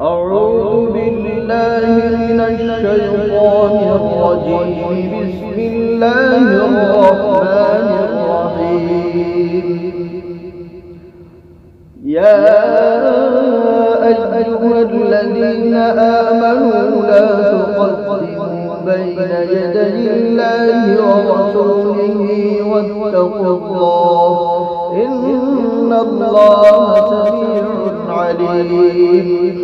أعوذ بالله من الشيطان الرجيم. بسم الله الرحمن الرحيم. يا أيها الذين آمنوا لا تقدموا بين يدي الله ورسوله واتقوا الله إن الله سميع عليم.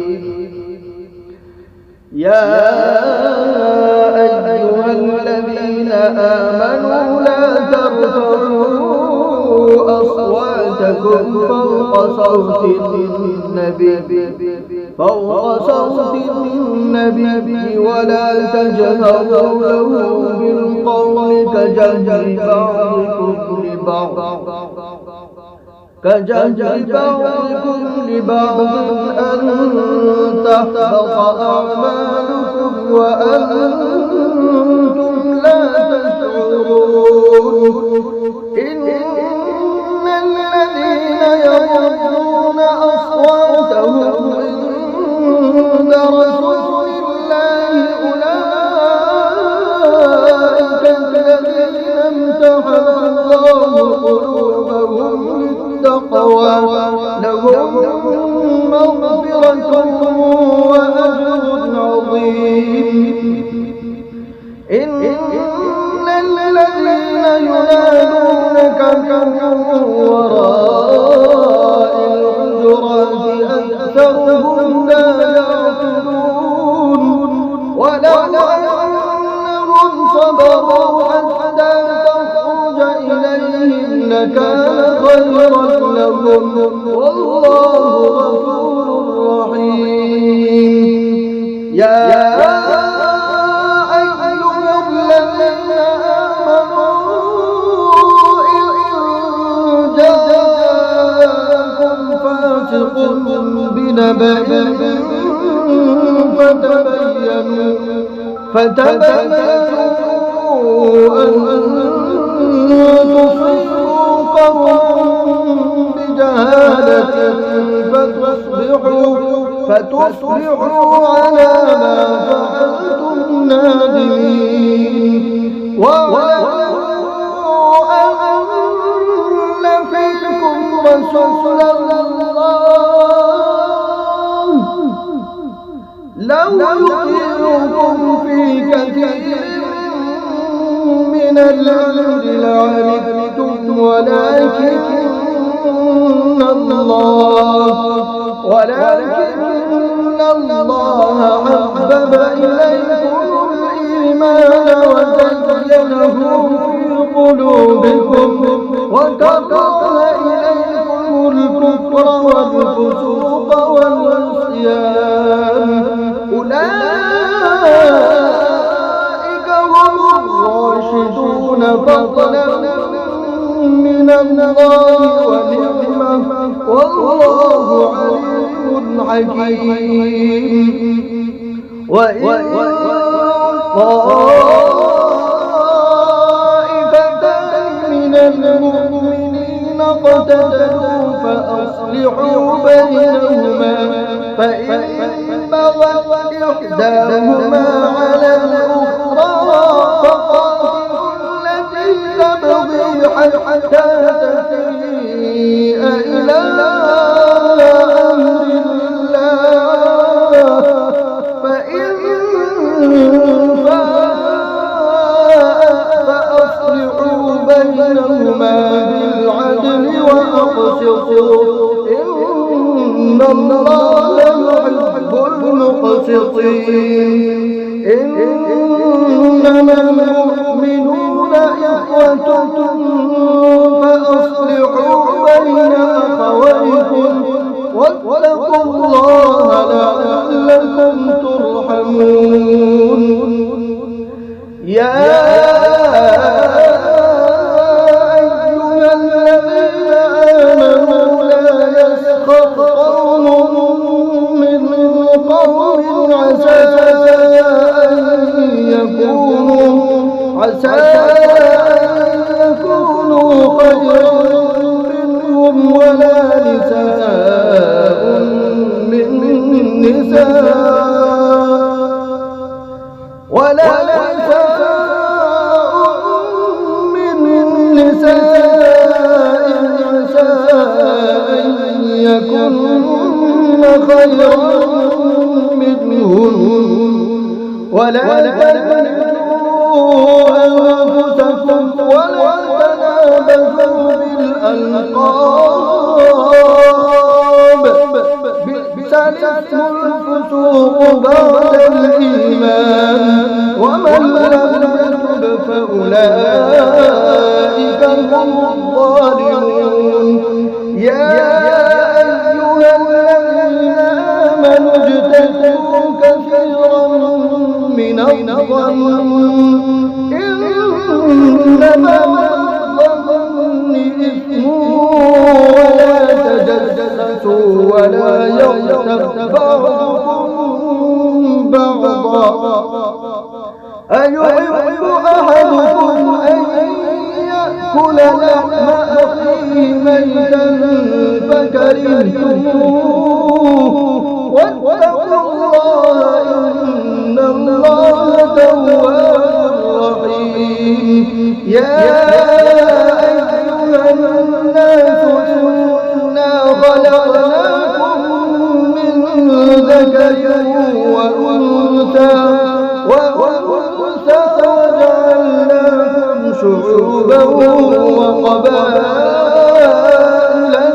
يا أيها الذين آمنوا لا ترفعوا أصواتكم فوق صوت النبي ولا تجهروا له بالقول كجهر بعضكم لبعض أن تحبط أعمالكم وأنتم لا تشعرون. إن الذين يغضون أصواتهم عند رسول الله أولئك الذين امتحن الله قلوبهم للتقوى لهم مغفرة وأجر عظيم. إن الذين ينادونك من وراء الحجرات أكثرهم لا يعقلون. ولو أنهم صبروا حتى تخرج إليهم لكان خيرا لهم والله غفور رحيم. يا أيها الذين آمنوا إن جاءكم فاسق بنبأ فتبينوا أن تصيبوا قوما بجهالة فتصبحوا على ما فعلتم نادمين. واعلموا أن فيكم رسول الله لو يطيعكم في كثير من الأمر لعنتم ولكن الله حبب إليكم الإيمان وزينه في قلوبكم وكره إليكم الكفر والفسوق والعصيان أولئك هم الراشدون فضلا من الله ونعمة والله عليم حكيم. وإن طائفتان من المؤمنين اقتتلوا فأصلحوا بينهما فإن بغت إحداهما على الأخرى فقاتلوا التي تبغي حتى تفيء إلى أمر الله فإن فاءت فأصلحوا بينهما بالعدل وأقسطوا إن الله يحب المقسطين. إنما المؤمنون إخوة فأصلحوا بين أخويكم واتقوا الله لعلكم ترحمون. يا أيها الذين آمنوا لا يسخر قوم من قوم عسى أن يكونوا خيرا منهم ولا نساء من نساء يكن خيرا منهن ولا تلمزوا أنفسكم ولا تنابزوا بالألقاب بئس الاسم الفسوق بعد الإيمان ومن لم يتب فأولئك هم الظالمون يا أيها الذين آمنوا اجتنبوا كثيرا من الظن إنما الظن إثم ولا تجسسوا ولا يغتب بعضكم بعضا أيحب أحدكم أن يأكل لحم أخيه ميتا فكرهتموه واتقوا الله إن الله تواب رحيم يا أيها الناس إنا خلقناكم من ذكر وأنثى وجعلناكم شعوبا وقبائل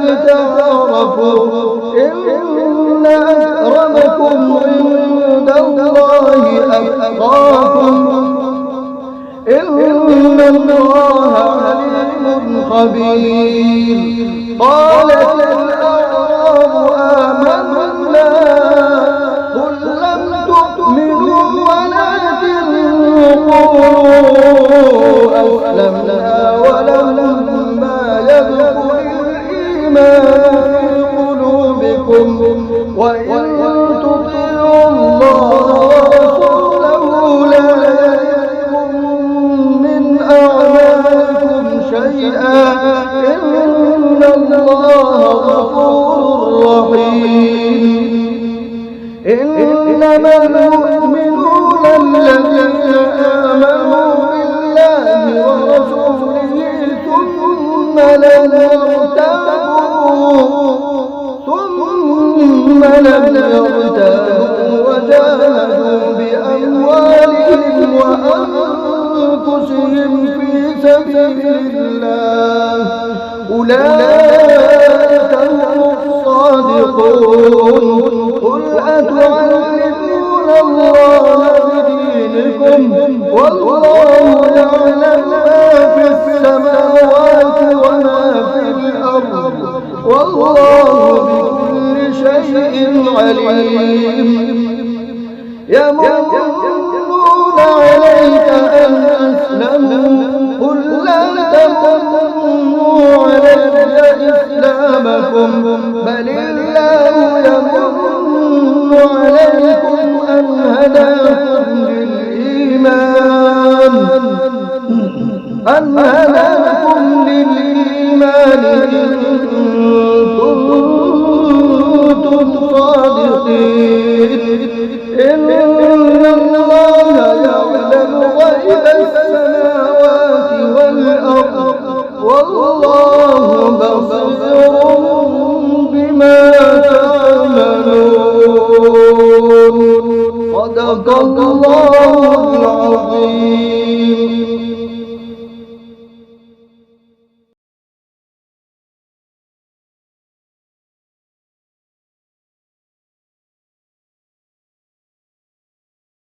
لتعارفوا إن أكرمكم عند الله أتقاكم إن الله عليم خبير قالت الأعراب آمنا قل لم تؤمنوا ولكن قولوا أسلمنا ولما يدخل الإيمان في قلوبكم وإن تطيعوا الله ورسوله لا يلدكم من أعمالكم شيئا إن الله غفور رحيم إنما المؤمنون الذين آمنوا بالله ورسوله ثم لم يرتابوا وجاهدوا بأموالهم وأنفسهم في سبيل الله أولئك هم الصادقون قل أتعلمون الله بدينكم والله يعلم ما في السماوات وما في الأرض والله بكل شيء عليم يمنون عليك أن أسلموا قل لا تمنوا علي إسلامكم بل الله يمن عليكم أن هداكم للإيمان إن كنتم صادقين إن الله يعلم غيب السماوات والأرض والله بصير بما تعملون صدق الله العظيم.